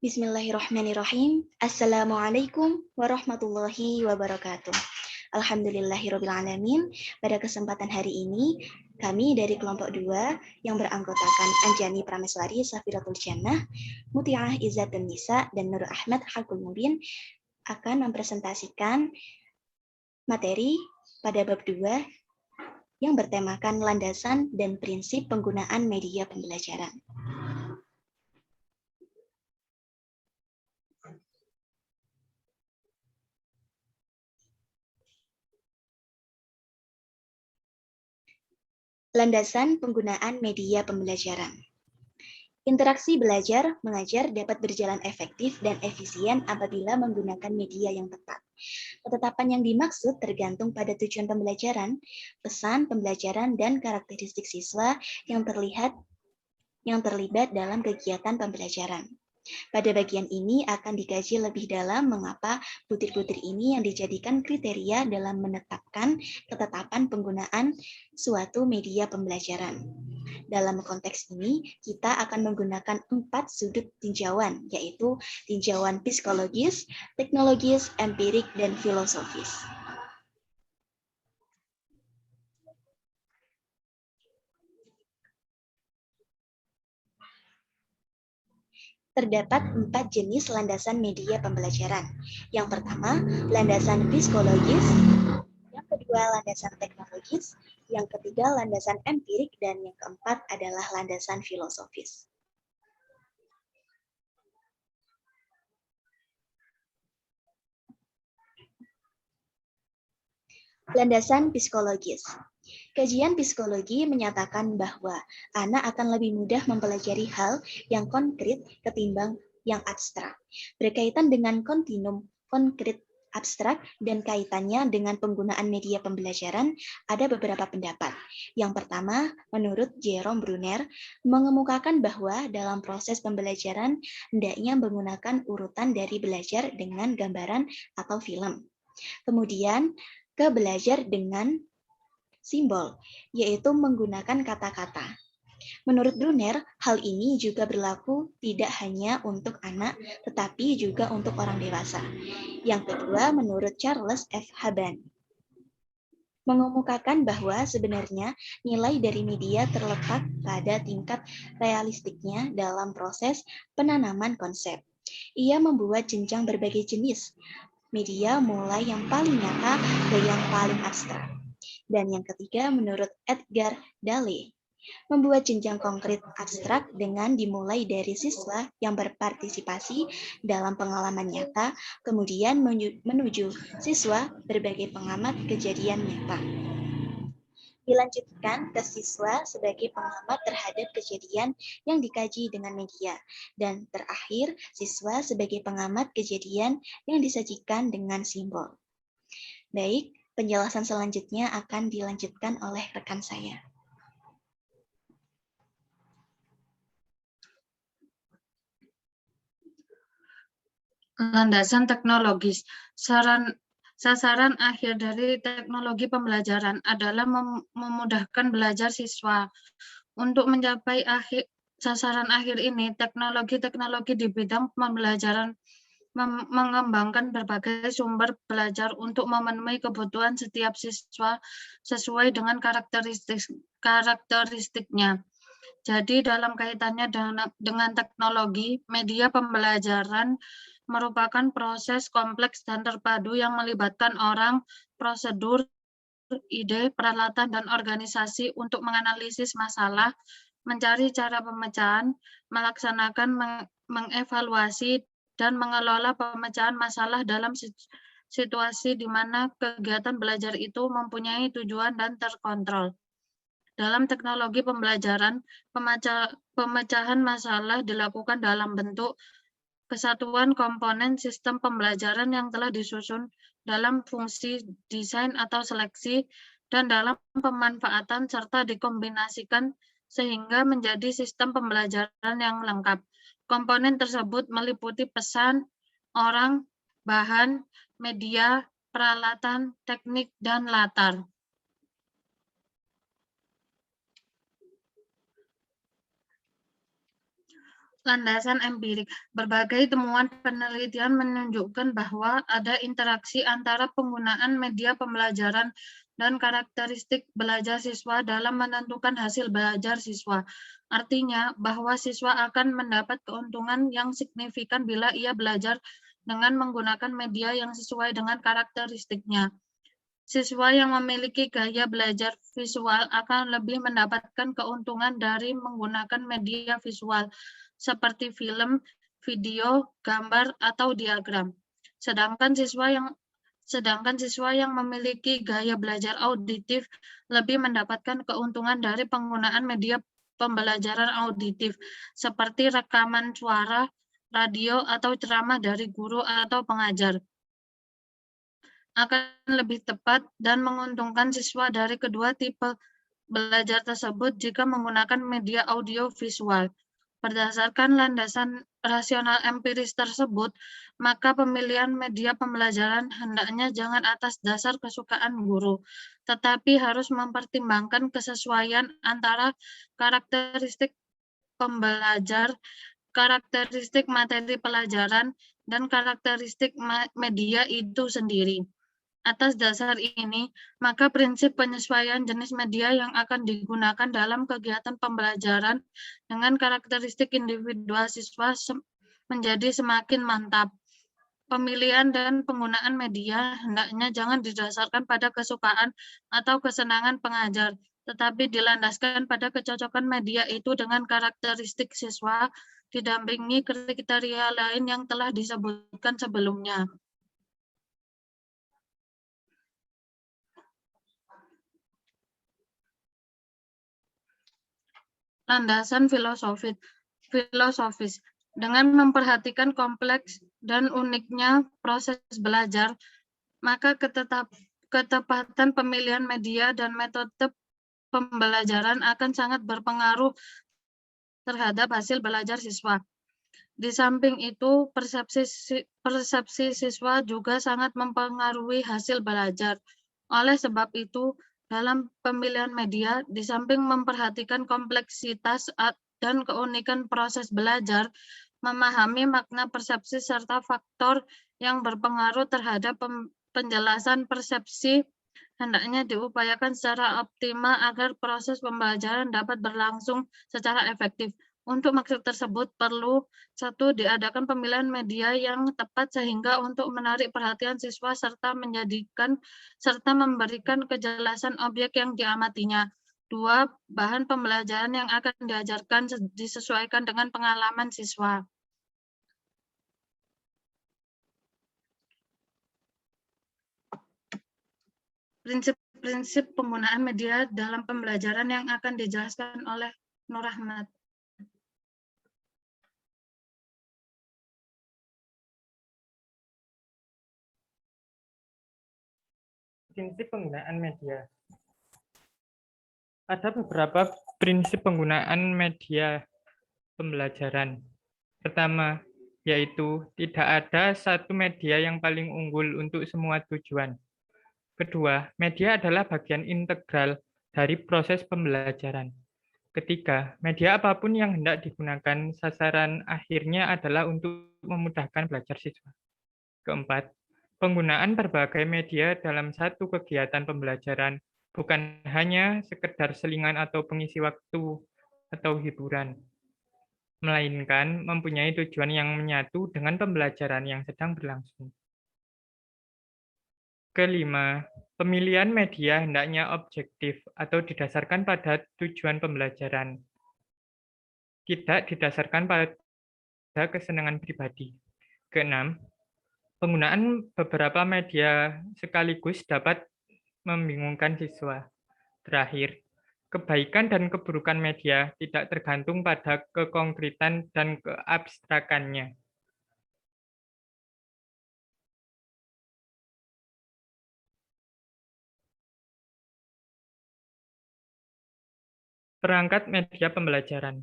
Bismillahirrahmanirrahim. Assalamualaikum warahmatullahi wabarakatuh. Alhamdulillahirrabbilalamin. Pada kesempatan hari ini, kami dari kelompok 2 yang beranggotakan Anjani Prameswari Safiratul Jannah, Muti'ah Izzatun Nisa, dan Nur Ahmad Hakul Mubin akan mempresentasikan materi pada bab 2 yang bertemakan landasan dan prinsip penggunaan media pembelajaran. Landasan penggunaan media pembelajaran. Interaksi belajar mengajar dapat berjalan efektif dan efisien apabila menggunakan media yang tepat. Ketetapan yang dimaksud tergantung pada tujuan pembelajaran, pesan pembelajaran, dan karakteristik siswa yang terlibat dalam kegiatan pembelajaran. Pada bagian ini akan dikaji lebih dalam mengapa butir-butir ini yang dijadikan kriteria dalam menetapkan ketetapan penggunaan suatu media pembelajaran. Dalam konteks ini, kita akan menggunakan 4 sudut tinjauan, yaitu tinjauan psikologis, teknologis, empirik, dan filosofis. Terdapat 4 jenis landasan media pembelajaran. Yang pertama, landasan psikologis. Yang kedua, landasan teknologis. Yang ketiga, landasan empirik. Dan yang keempat adalah landasan filosofis. Landasan psikologis. Kajian psikologi menyatakan bahwa anak akan lebih mudah mempelajari hal yang konkret ketimbang yang abstrak. Berkaitan dengan kontinum konkret abstrak dan kaitannya dengan penggunaan media pembelajaran, ada beberapa pendapat. Yang pertama, menurut Jerome Brunner, mengemukakan bahwa dalam proses pembelajaran hendaknya menggunakan urutan dari belajar dengan gambaran atau film. Kemudian, ke belajar dengan simbol, yaitu menggunakan kata-kata. Menurut Brunner, hal ini juga berlaku tidak hanya untuk anak, tetapi juga untuk orang dewasa. Yang kedua, menurut Charles F. Haban, mengemukakan bahwa sebenarnya nilai dari media terletak pada tingkat realistiknya dalam proses penanaman konsep. Ia membuat jenjang berbagai jenis media mulai yang paling nyata ke yang paling abstrak. Dan yang ketiga, menurut Edgar Dale, membuat jenjang konkret abstrak dengan dimulai dari siswa yang berpartisipasi dalam pengalaman nyata, kemudian menuju siswa berbagai pengamat kejadian nyata. Dilanjutkan ke siswa sebagai pengamat terhadap kejadian yang dikaji dengan media. Dan terakhir, siswa sebagai pengamat kejadian yang disajikan dengan simbol. Baik, penjelasan selanjutnya akan dilanjutkan oleh rekan saya. Landasan teknologis. Sasaran akhir dari teknologi pembelajaran adalah memudahkan belajar siswa. Untuk mencapai sasaran akhir ini, teknologi-teknologi di bidang pembelajaran mengembangkan berbagai sumber belajar untuk memenuhi kebutuhan setiap siswa sesuai dengan karakteristiknya. Jadi dalam kaitannya dengan teknologi, media pembelajaran merupakan proses kompleks dan terpadu yang melibatkan orang, prosedur, ide, peralatan, dan organisasi untuk menganalisis masalah, mencari cara pemecahan, melaksanakan, mengevaluasi, dan mengelola pemecahan masalah dalam situasi di mana kegiatan belajar itu mempunyai tujuan dan terkontrol. Dalam teknologi pembelajaran, pemecahan masalah dilakukan dalam bentuk kesatuan komponen sistem pembelajaran yang telah disusun dalam fungsi desain atau seleksi dan dalam pemanfaatan serta dikombinasikan sehingga menjadi sistem pembelajaran yang lengkap. Komponen tersebut meliputi pesan, orang, bahan, media, peralatan, teknik, dan latar. Landasan empirik. Berbagai temuan penelitian menunjukkan bahwa ada interaksi antara penggunaan media pembelajaran dan karakteristik belajar siswa dalam menentukan hasil belajar siswa. Artinya bahwa siswa akan mendapat keuntungan yang signifikan bila ia belajar dengan menggunakan media yang sesuai dengan karakteristiknya. Siswa yang memiliki gaya belajar visual akan lebih mendapatkan keuntungan dari menggunakan media visual seperti film, video, gambar, atau diagram. Sedangkan siswa yang memiliki gaya belajar auditif lebih mendapatkan keuntungan dari penggunaan media pembelajaran auditif seperti rekaman suara, radio, atau ceramah dari guru atau pengajar. Akan lebih tepat dan menguntungkan siswa dari kedua tipe belajar tersebut jika menggunakan media audio visual. Berdasarkan landasan rasional empiris tersebut, maka pemilihan media pembelajaran hendaknya jangan atas dasar kesukaan guru, tetapi harus mempertimbangkan kesesuaian antara karakteristik pembelajar, karakteristik materi pelajaran, dan karakteristik media itu sendiri. Atas dasar ini, maka prinsip penyesuaian jenis media yang akan digunakan dalam kegiatan pembelajaran dengan karakteristik individual siswa menjadi semakin mantap. Pemilihan dan penggunaan media hendaknya jangan didasarkan pada kesukaan atau kesenangan pengajar, tetapi dilandaskan pada kecocokan media itu dengan karakteristik siswa, didampingi kriteria lain yang telah disebutkan sebelumnya. Landasan filosofis. Dengan memperhatikan kompleks dan uniknya proses belajar, maka ketepatan pemilihan media dan metode pembelajaran akan sangat berpengaruh terhadap hasil belajar siswa. Di samping itu, persepsi siswa juga sangat mempengaruhi hasil belajar. Oleh sebab itu, dalam pemilihan media, di samping memperhatikan kompleksitas dan keunikan proses belajar, memahami makna persepsi serta faktor yang berpengaruh terhadap penjelasan persepsi hendaknya diupayakan secara optimal agar proses pembelajaran dapat berlangsung secara efektif. Untuk maksud tersebut perlu diadakan pemilihan media yang tepat sehingga untuk menarik perhatian siswa serta memberikan kejelasan objek yang diamatinya. 2. Bahan pembelajaran yang akan diajarkan disesuaikan dengan pengalaman siswa. Prinsip-prinsip penggunaan media dalam pembelajaran yang akan dijelaskan oleh Nur Rahmat. Prinsip penggunaan media. Ada beberapa prinsip penggunaan media pembelajaran. Pertama, yaitu tidak ada satu media yang paling unggul untuk semua tujuan. Kedua, media adalah bagian integral dari proses pembelajaran. Ketiga, media apapun yang hendak digunakan, sasaran akhirnya adalah untuk memudahkan belajar siswa. Keempat, penggunaan berbagai media dalam satu kegiatan pembelajaran bukan hanya sekedar selingan atau pengisi waktu atau hiburan, melainkan mempunyai tujuan yang menyatu dengan pembelajaran yang sedang berlangsung. Kelima, pemilihan media hendaknya objektif atau didasarkan pada tujuan pembelajaran, tidak didasarkan pada kesenangan pribadi. Keenam, penggunaan beberapa media sekaligus dapat membingungkan siswa. Terakhir, kebaikan dan keburukan media tidak tergantung pada kekonkretan dan keabstrakannya. Perangkat media pembelajaran.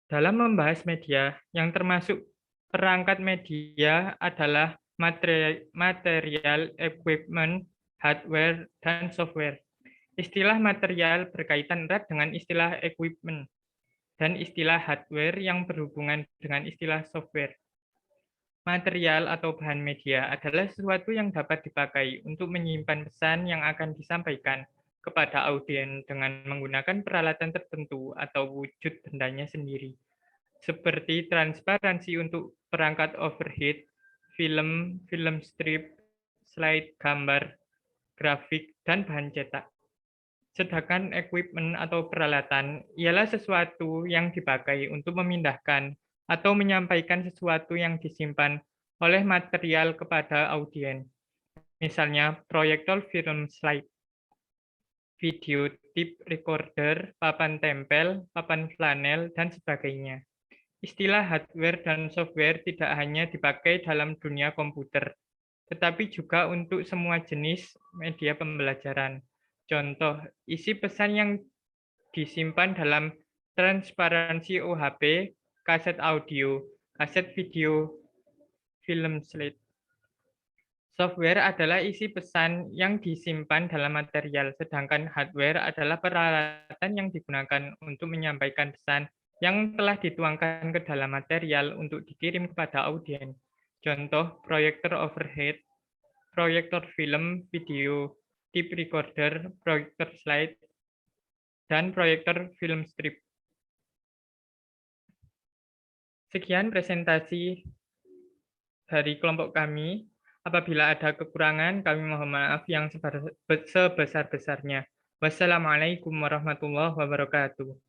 Dalam membahas media, yang termasuk perangkat media adalah material, equipment, hardware, dan software. Istilah material berkaitan erat dengan istilah equipment. dan istilah hardware yang berhubungan dengan istilah software. Material atau bahan media adalah sesuatu yang dapat dipakai untuk menyimpan pesan yang akan disampaikan kepada audiens dengan menggunakan peralatan tertentu atau wujud bendanya sendiri, seperti transparansi untuk perangkat overhead, film, film strip, slide gambar, grafik, dan bahan cetak. Sedangkan equipment atau peralatan ialah sesuatu yang dipakai untuk memindahkan atau menyampaikan sesuatu yang disimpan oleh material kepada audiens. Misalnya proyektor film slide, video tape recorder, papan tempel, papan flanel, dan sebagainya. Istilah hardware dan software tidak hanya dipakai dalam dunia komputer, tetapi juga untuk semua jenis media pembelajaran. Contoh, isi pesan yang disimpan dalam transparansi OHP, kaset audio, kaset video, film slide. Software adalah isi pesan yang disimpan dalam material, sedangkan hardware adalah peralatan yang digunakan untuk menyampaikan pesan yang telah dituangkan ke dalam material untuk dikirim kepada audiens. Contoh, proyektor overhead, proyektor film, video, tape recorder, proyektor slide, dan proyektor film strip. Sekian presentasi dari kelompok kami. Apabila ada kekurangan, kami mohon maaf yang sebesar-besarnya. Wassalamualaikum warahmatullahi wabarakatuh.